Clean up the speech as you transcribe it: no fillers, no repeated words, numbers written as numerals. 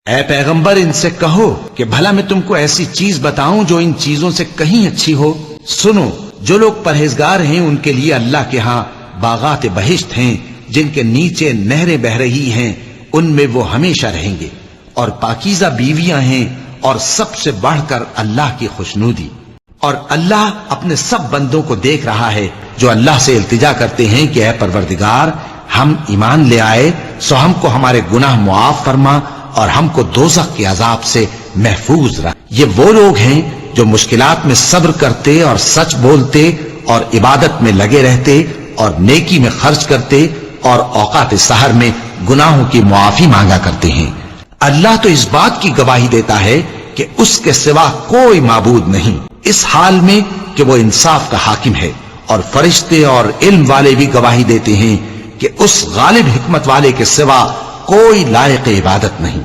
ऐ पैगंबर, इनसे कहो कि भला मैं तुमको ऐसी चीज बताऊं जो इन चीजों से कहीं अच्छी हो। सुनो, जो लोग परहेजगार हैं उनके लिए अल्लाह के यहाँ बागात बहिश्त हैं, जिनके नीचे नहरें बह रही हैं, उनमें वो हमेशा रहेंगे। और पाकीज़ा बीवियां हैं, और सबसे बढ़कर अल्लाह की खुशनूदी। और अल्लाह अपने सब बंदों को देख रहा है जो अल्लाह से इल्तिजा करते हैं कि ऐ परवरदिगार, हम ईमान ले आए, सो हमको हमारे गुनाह मुआफ फरमा और हमको दोज़ख के अजाब से महफूज रख। ये वो लोग हैं जो मुश्किलात में सब्र करते और सच बोलते और इबादत में लगे रहते और नेकी में खर्च करते और औकात सहर में गुनाहों की मुआफी मांगा करते हैं। अल्लाह तो इस बात की गवाही देता है कि उसके सिवा कोई माबूद नहीं, इस हाल में कि वो इंसाफ का हाकिम है। और फरिश्ते और इल्म वाले भी गवाही देते हैं कि उस गालिब हिकमत वाले के सिवा कोई लायक इबादत नहीं।